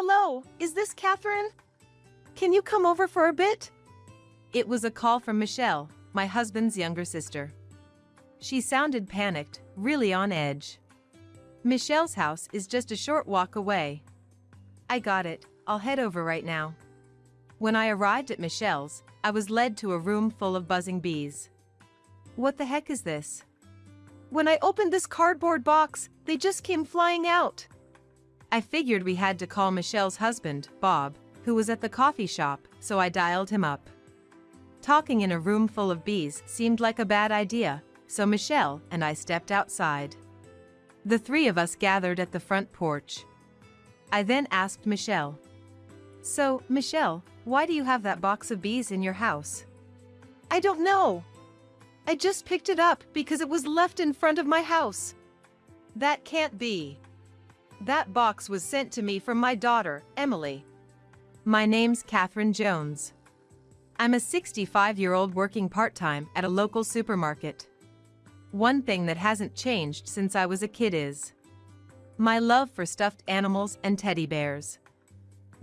Hello, is this Catherine? Can you come over for a bit? It was a call from Michelle, my husband's younger sister. She sounded panicked, really on edge. Michelle's house is just a short walk away. I got it, I'll head over right now. When I arrived at Michelle's, I was led to a room full of buzzing bees. What the heck is this? When I opened this cardboard box, they just came flying out. I figured we had to call Michelle's husband, Bob, who was at the coffee shop, so I dialed him up. Talking in a room full of bees seemed like a bad idea, so Michelle and I stepped outside. The three of us gathered at the front porch. I then asked Michelle, "So, Michelle, why do you have that box of bees in your house?" I don't know. I just picked it up because it was left in front of my house. That can't be. That box was sent to me from my daughter, Emily. My name's Catherine Jones. I'm a 65-year-old working part-time at a local supermarket. One thing that hasn't changed since I was a kid is my love for stuffed animals and teddy bears.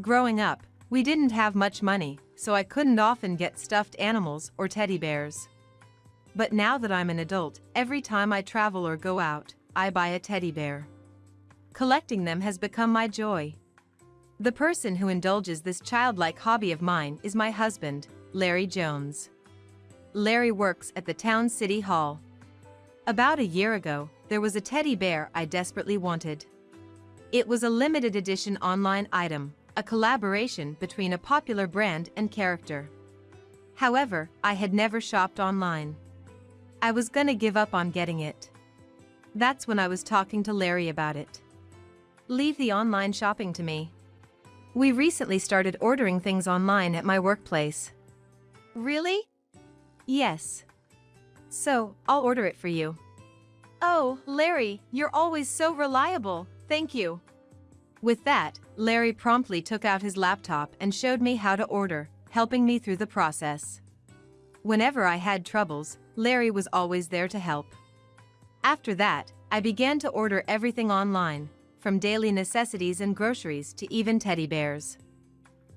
Growing up, we didn't have much money, so I couldn't often get stuffed animals or teddy bears. But now that I'm an adult, every time I travel or go out, I buy a teddy bear. Collecting them has become my joy. The person who indulges this childlike hobby of mine is my husband, Larry Jones. Larry works at the town city hall. About a year ago, there was a teddy bear I desperately wanted. It was a limited edition online item, a collaboration between a popular brand and character. However, I had never shopped online. I was gonna give up on getting it. That's when I was talking to Larry about it. Leave the online shopping to me. We recently started ordering things online at my workplace. Really? Yes. So, I'll order it for you. Oh, Larry, you're always so reliable, thank you. With that, Larry promptly took out his laptop and showed me how to order, helping me through the process. Whenever I had troubles, Larry was always there to help. After that, I began to order everything online, from daily necessities and groceries to even teddy bears.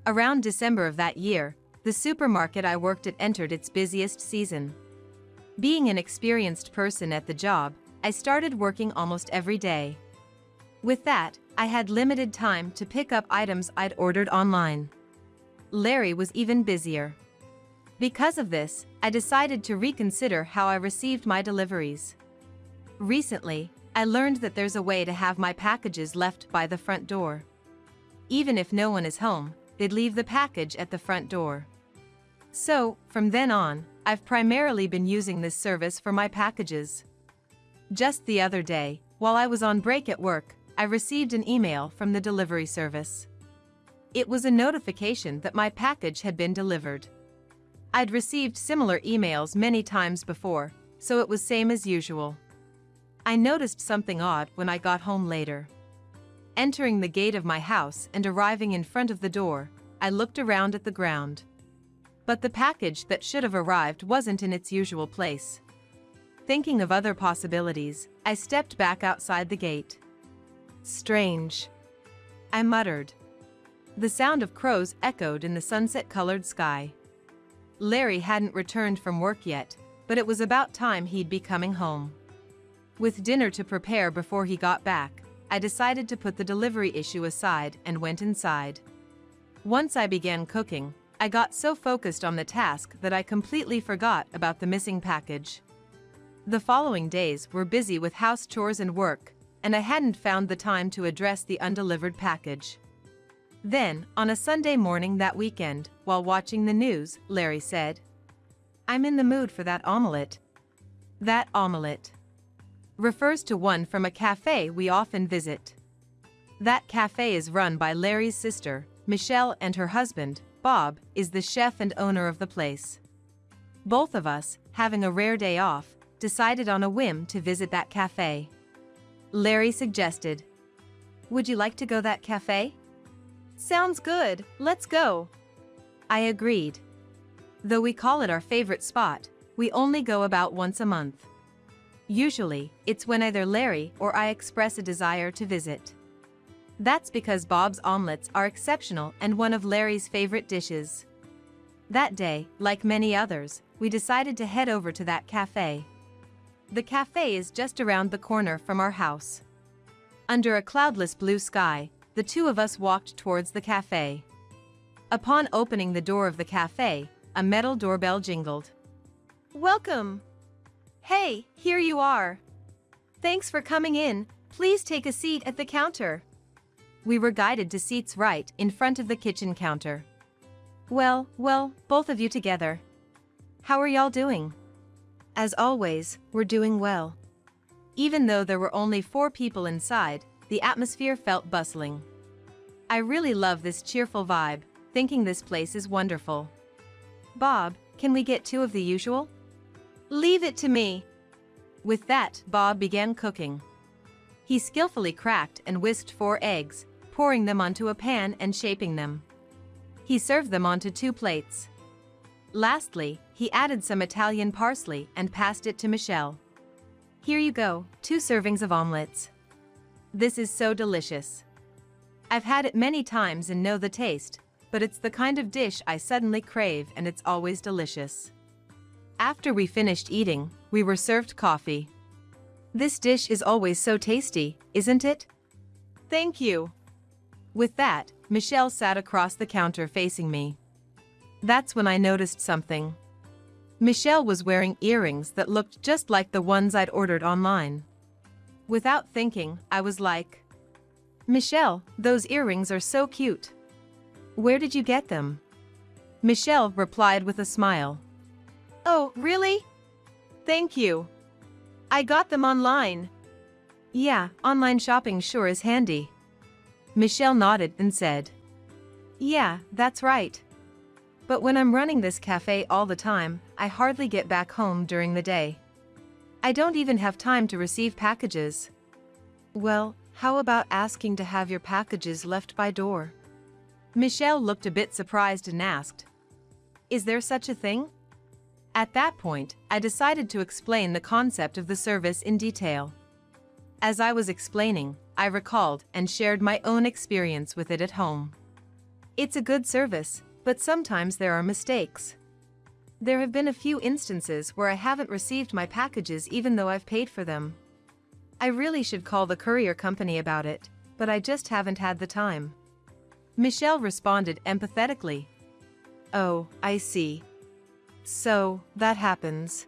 Around December of that year, the supermarket I worked at entered its busiest season. Being an experienced person at the job, I started working almost every day. With that, I had limited time to pick up items I'd ordered online. Larry was even busier. Because of this, I decided to reconsider how I received my deliveries. Recently, I learned that there's a way to have my packages left by the front door. Even if no one is home, they'd leave the package at the front door. So, from then on, I've primarily been using this service for my packages. Just the other day, while I was on break at work, I received an email from the delivery service. It was a notification that my package had been delivered. I'd received similar emails many times before, so it was same as usual. I noticed something odd when I got home later. Entering the gate of my house and arriving in front of the door, I looked around at the ground. But the package that should have arrived wasn't in its usual place. Thinking of other possibilities, I stepped back outside the gate. Strange, I muttered. The sound of crows echoed in the sunset-colored sky. Larry hadn't returned from work yet, but it was about time he'd be coming home. With dinner to prepare before he got back, I decided to put the delivery issue aside and went inside. Once I began cooking, I got so focused on the task that I completely forgot about the missing package. The following days were busy with house chores and work, and I hadn't found the time to address the undelivered package. Then, on a Sunday morning that weekend, while watching the news, Larry said, "I'm in the mood for that omelette." That omelette refers to one from a cafe we often visit. That cafe is run by Larry's sister, Michelle, and her husband, Bob, is the chef and owner of the place. Both of us, having a rare day off, decided on a whim to visit that cafe. Larry suggested, "Would you like to go that cafe?" Sounds good, let's go. I agreed. Though we call it our favorite spot, we only go about once a month. Usually, it's when either Larry or I express a desire to visit. That's because Bob's omelets are exceptional and one of Larry's favorite dishes. That day, like many others, we decided to head over to that cafe. The cafe is just around the corner from our house. Under a cloudless blue sky, the two of us walked towards the cafe. Upon opening the door of the cafe, a metal doorbell jingled. Welcome. Hey, here you are. Thanks for coming in. Please take a seat at the counter. We were guided to seats right in front of the kitchen counter. Well, both of you together. How are y'all doing? As always, we're doing well. Even though there were only 4 people inside, the atmosphere felt bustling. I really love this cheerful vibe, thinking this place is wonderful. Bob, can we get 2 of the usual? Leave it to me. With that, Bob began cooking. He skillfully cracked and whisked 4 eggs, pouring them onto a pan and shaping them. He served them onto 2 plates. Lastly, he added some Italian parsley and passed it to Michelle. Here you go, 2 servings of omelets. This is so delicious. I've had it many times and know the taste, but it's the kind of dish I suddenly crave and it's always delicious. After we finished eating, we were served coffee. This dish is always so tasty, isn't it? Thank you. With that, Michelle sat across the counter facing me. That's when I noticed something. Michelle was wearing earrings that looked just like the ones I'd ordered online. Without thinking, I was like, Michelle, those earrings are so cute. Where did you get them? Michelle replied with a smile. Oh, really? Thank you. I got them online. Yeah, online shopping sure is handy. Michelle nodded and said, Yeah, that's right. But when I'm running this cafe all the time, I hardly get back home during the day. I don't even have time to receive packages. Well, how about asking to have your packages left by door? Michelle looked a bit surprised and asked, Is there such a thing? At that point, I decided to explain the concept of the service in detail. As I was explaining, I recalled and shared my own experience with it at home. It's a good service, but sometimes there are mistakes. There have been a few instances where I haven't received my packages even though I've paid for them. I really should call the courier company about it, but I just haven't had the time. Michelle responded empathetically. Oh, I see. So, that happens.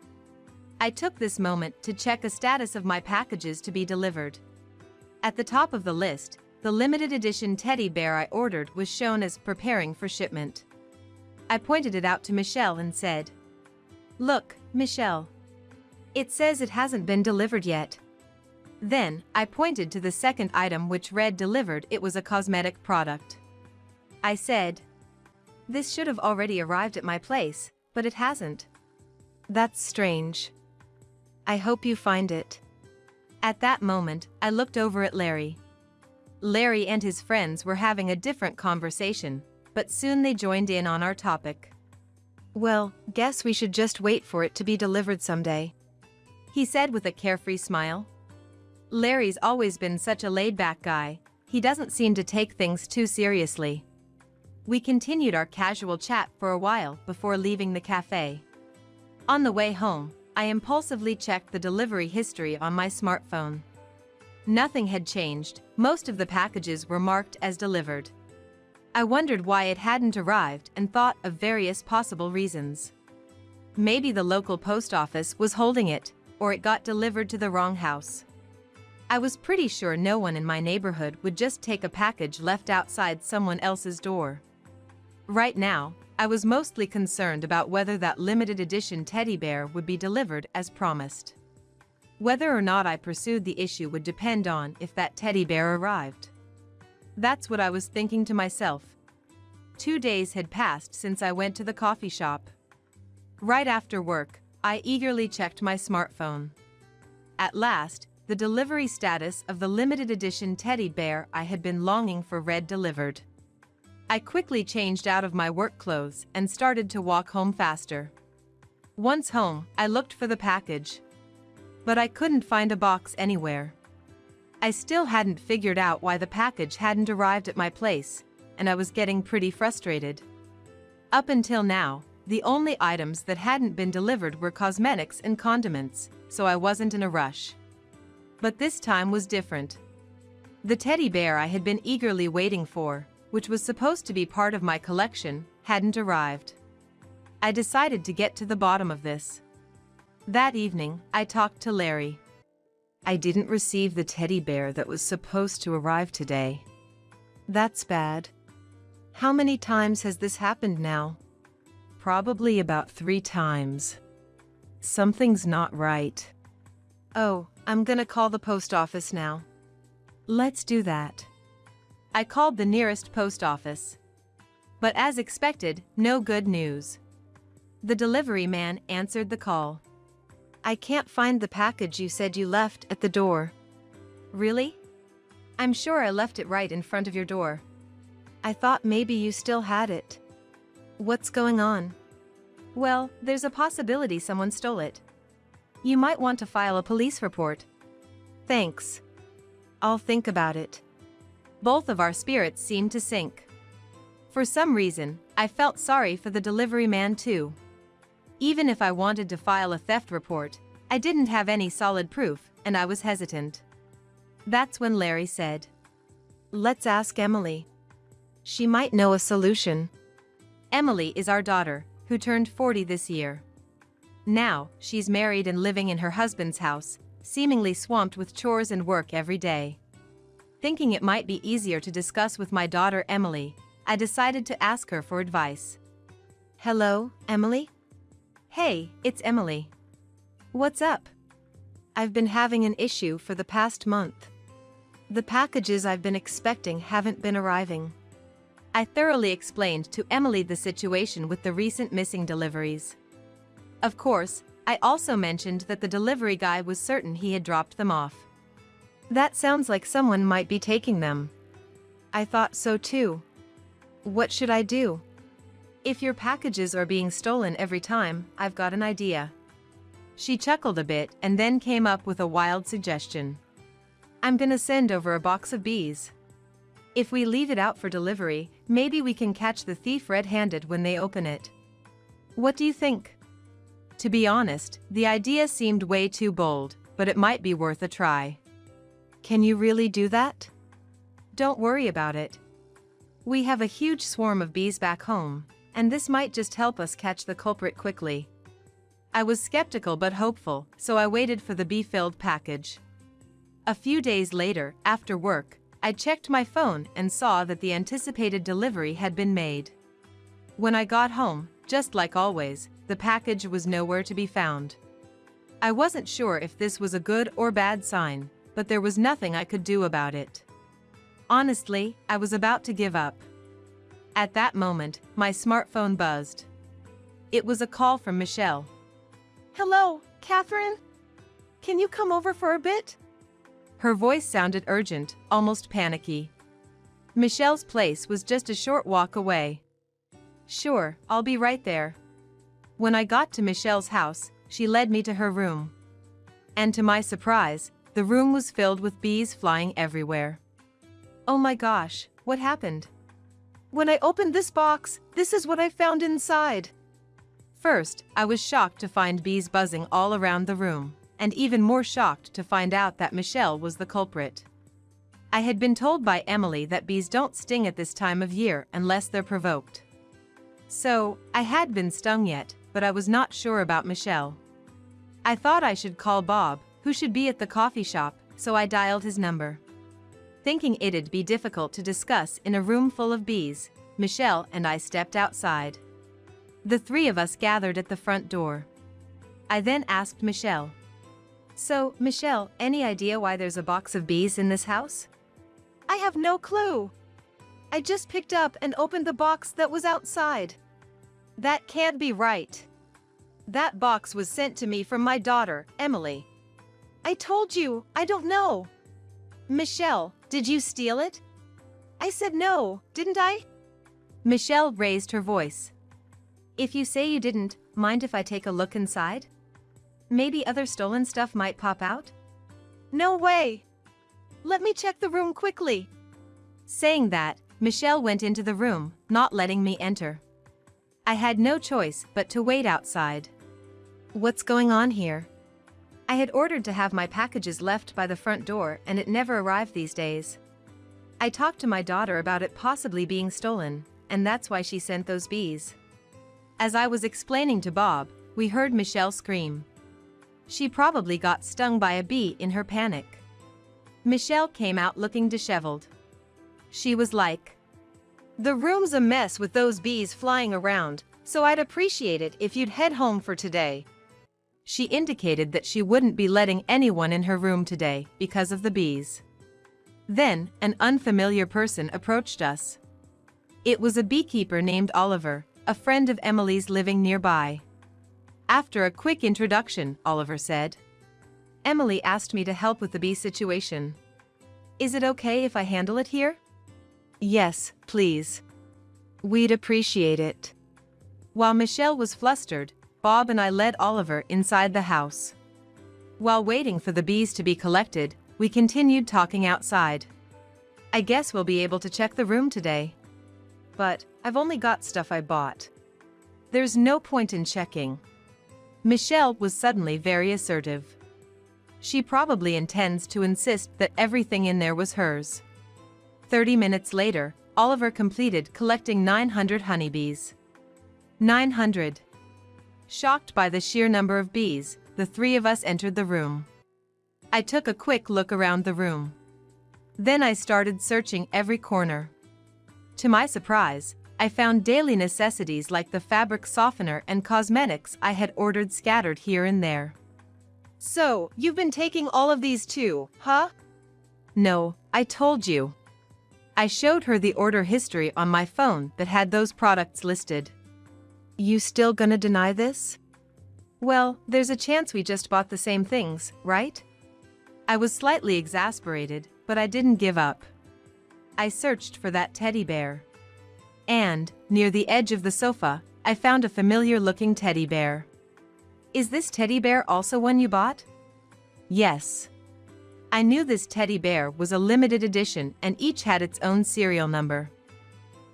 I took this moment to check a status of my packages to be delivered. At the top of the list, the limited edition teddy bear I ordered was shown as preparing for shipment. I pointed it out to Michelle and said, Look, Michelle. It says it hasn't been delivered yet. Then, I pointed to the second item which read delivered. It was a cosmetic product. I said, This should have already arrived at my place, but it hasn't. That's strange. I hope you find it. At that moment, I looked over at Larry. Larry and his friends were having a different conversation, but soon they joined in on our topic. Well, guess we should just wait for it to be delivered someday, he said with a carefree smile. Larry's always been such a laid-back guy, he doesn't seem to take things too seriously. We continued our casual chat for a while before leaving the cafe. On the way home, I impulsively checked the delivery history on my smartphone. Nothing had changed, most of the packages were marked as delivered. I wondered why it hadn't arrived and thought of various possible reasons. Maybe the local post office was holding it, or it got delivered to the wrong house. I was pretty sure no one in my neighborhood would just take a package left outside someone else's door. Right now, I was mostly concerned about whether that limited edition teddy bear would be delivered as promised. Whether or not I pursued the issue would depend on if that teddy bear arrived. That's what I was thinking to myself. 2 days had passed since I went to the coffee shop. Right after work, I eagerly checked my smartphone. At last, the delivery status of the limited edition teddy bear I had been longing for read delivered. I quickly changed out of my work clothes and started to walk home faster. Once home, I looked for the package. But I couldn't find a box anywhere. I still hadn't figured out why the package hadn't arrived at my place, and I was getting pretty frustrated. Up until now, the only items that hadn't been delivered were cosmetics and condiments, so I wasn't in a rush. But this time was different. The teddy bear I had been eagerly waiting for, which was supposed to be part of my collection, hadn't arrived. I decided to get to the bottom of this. That evening, I talked to Larry. I didn't receive the teddy bear that was supposed to arrive today. That's bad. How many times has this happened now? Probably about 3 times. Something's not right. Oh, I'm gonna call the post office now. Let's do that. I called the nearest post office. But as expected, no good news. The delivery man answered the call. I can't find the package you said you left at the door. Really? I'm sure I left it right in front of your door. I thought maybe you still had it. What's going on? Well, there's a possibility someone stole it. You might want to file a police report. Thanks. I'll think about it. Both of our spirits seemed to sink. For some reason, I felt sorry for the delivery man too. Even if I wanted to file a theft report, I didn't have any solid proof, and I was hesitant. That's when Larry said, "Let's ask Emily. She might know a solution." Emily is our daughter, who turned 40 this year. Now, she's married and living in her husband's house, seemingly swamped with chores and work every day. Thinking it might be easier to discuss with my daughter Emily, I decided to ask her for advice. Hello, Emily? Hey, it's Emily. What's up? I've been having an issue for the past month. The packages I've been expecting haven't been arriving. I thoroughly explained to Emily the situation with the recent missing deliveries. Of course, I also mentioned that the delivery guy was certain he had dropped them off. That sounds like someone might be taking them. I thought so too. What should I do? If your packages are being stolen every time, I've got an idea. She chuckled a bit and then came up with a wild suggestion. I'm gonna send over a box of bees. If we leave it out for delivery, maybe we can catch the thief red-handed when they open it. What do you think? To be honest, the idea seemed way too bold, but it might be worth a try. Can you really do that? Don't worry about it. We have a huge swarm of bees back home, and this might just help us catch the culprit quickly. I was skeptical but hopeful, so I waited for the bee-filled package. A few days later, after work, I checked my phone and saw that the anticipated delivery had been made. When I got home, just like always, the package was nowhere to be found. I wasn't sure if this was a good or bad sign, but there was nothing I could do about it. Honestly, I was about to give up. At that moment, my smartphone buzzed. It was a call from Michelle. Hello, Catherine? Can you come over for a bit? Her voice sounded urgent, almost panicky. Michelle's place was just a short walk away. Sure, I'll be right there. When I got to Michelle's house, she led me to her room. And to my surprise, the room was filled with bees flying everywhere. Oh my gosh, what happened? When I opened this box, this is what I found inside. First, I was shocked to find bees buzzing all around the room, and even more shocked to find out that Michelle was the culprit. I had been told by Emily that bees don't sting at this time of year unless they're provoked. So, I had been stung yet, but I was not sure about Michelle. I thought I should call Bob, who should be at the coffee shop, so I dialed his number. Thinking it'd be difficult to discuss in a room full of bees, Michelle and I stepped outside. The 3 of us gathered at the front door. I then asked Michelle. So, Michelle, any idea why there's a box of bees in this house? I have no clue. I just picked up and opened the box that was outside. That can't be right. That box was sent to me from my daughter, Emily. I told you, I don't know. Michelle, did you steal it? I said no, didn't I? Michelle raised her voice. If you say you didn't, mind if I take a look inside? Maybe other stolen stuff might pop out? No way. let me check the room quickly. Saying that, Michelle went into the room, not letting me enter. I had no choice but to wait outside. What's going on here? I had ordered to have my packages left by the front door and it never arrived these days. I talked to my daughter about it possibly being stolen, and that's why she sent those bees. As I was explaining to Bob, we heard Michelle scream. She probably got stung by a bee in her panic. Michelle came out looking disheveled. She was like, "The room's a mess with those bees flying around, so I'd appreciate it if you'd head home for today." She indicated that she wouldn't be letting anyone in her room today because of the bees. Then, an unfamiliar person approached us. It was a beekeeper named Oliver, a friend of Emily's living nearby. After a quick introduction, Oliver said, "Emily asked me to help with the bee situation. Is it okay if I handle it here?" "Yes, please. We'd appreciate it." While Michelle was flustered, Bob and I led Oliver inside the house. While waiting for the bees to be collected, we continued talking outside. "I guess we'll be able to check the room today. But I've only got stuff I bought. There's no point in checking." Michelle was suddenly very assertive. She probably intends to insist that everything in there was hers. 30 minutes later, Oliver completed collecting 900 honeybees. 900. Shocked by the sheer number of bees, the three of us entered the room. I took a quick look around the room. Then I started searching every corner. To my surprise, I found daily necessities like the fabric softener and cosmetics I had ordered scattered here and there. "So, you've been taking all of these too, huh?" "No, I told you." I showed her the order history on my phone that had those products listed. "You still gonna deny this?" "Well, there's a chance we just bought the same things, right?" I was slightly exasperated, but I didn't give up. I searched for that teddy bear. And, near the edge of the sofa, I found a familiar-looking teddy bear. "Is this teddy bear also one you bought?" "Yes." I knew this teddy bear was a limited edition and each had its own serial number.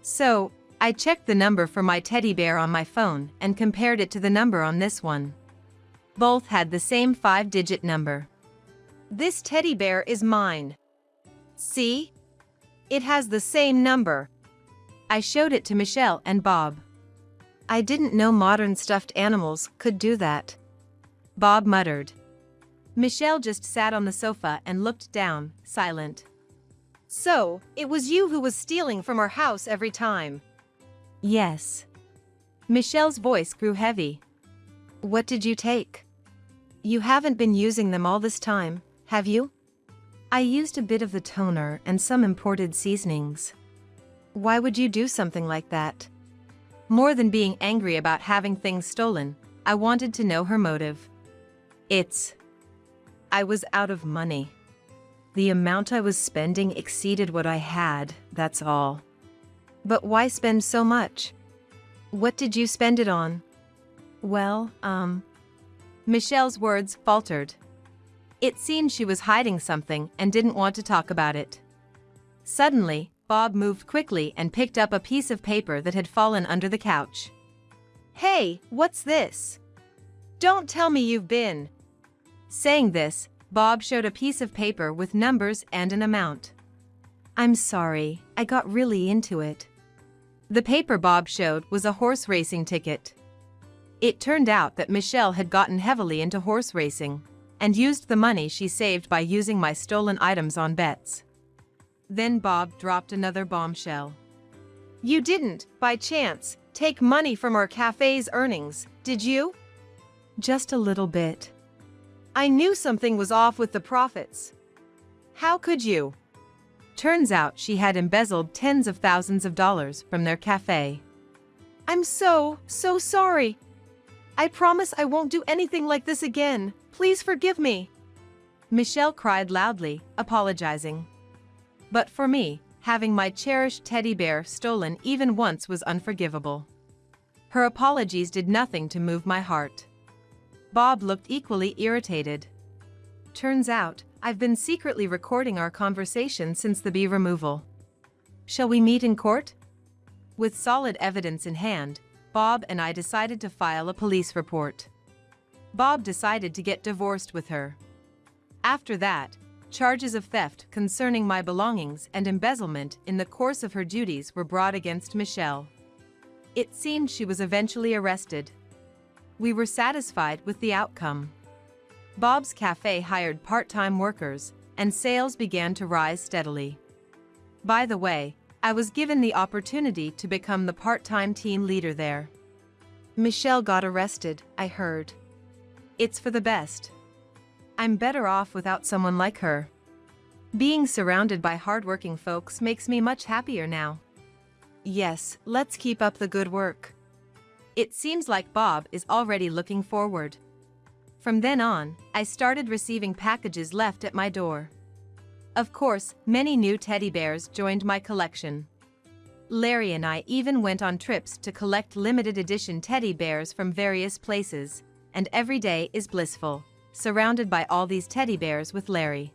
So, I checked the number for my teddy bear on my phone and compared it to the number on this one. Both had the same 5-digit number. "This teddy bear is mine. See? It has the same number." I showed it to Michelle and Bob. "I didn't know modern stuffed animals could do that," Bob muttered. Michelle just sat on the sofa and looked down, silent. "So, it was you who was stealing from our house every time?" "Yes." Michelle's voice grew heavy. "What did you take? You haven't been using them all this time, have you?" "I used a bit of the toner and some imported seasonings." "Why would you do something like that?" More than being angry about having things stolen, I wanted to know her motive. I was out of money. The amount I was spending exceeded what I had, that's all." "But why spend so much? What did you spend it on?" "Well, Michelle's words faltered. It seemed she was hiding something and didn't want to talk about it. Suddenly, Bob moved quickly and picked up a piece of paper that had fallen under the couch. "Hey, what's this? Don't tell me you've been..." Saying this, Bob showed a piece of paper with numbers and an amount. "I'm sorry, I got really into it." The paper Bob showed was a horse racing ticket. It turned out that Michelle had gotten heavily into horse racing and used the money she saved by using my stolen items on bets. Then Bob dropped another bombshell. "You didn't, by chance, take money from our cafe's earnings, did you?" "Just a little bit." "I knew something was off with the profits. How could you?" Turns out she had embezzled tens of thousands of dollars from their cafe. "I'm so sorry. I promise I won't do anything like this again. Please forgive me." Michelle cried loudly, apologizing. But for me, having my cherished teddy bear stolen even once was unforgivable. Her apologies did nothing to move my heart. Bob looked equally irritated. Turns out, I've been secretly recording our conversation since the bee removal. Shall we meet in court? With solid evidence in hand, Bob and I decided to file a police report. Bob decided to get divorced with her. After that, charges of theft concerning my belongings and embezzlement in the course of her duties were brought against Michelle. It seemed she was eventually arrested. We were satisfied with the outcome. Bob's cafe hired part-time workers, and sales began to rise steadily. By the way, I was given the opportunity to become the part-time team leader there. Michelle got arrested, I heard. It's for the best. I'm better off without someone like her. Being surrounded by hardworking folks makes me much happier now. Yes, let's keep up the good work. It seems like Bob is already looking forward. From then on, I started receiving packages left at my door. Of course, many new teddy bears joined my collection. Larry and I even went on trips to collect limited edition teddy bears from various places, and every day is blissful, surrounded by all these teddy bears with Larry.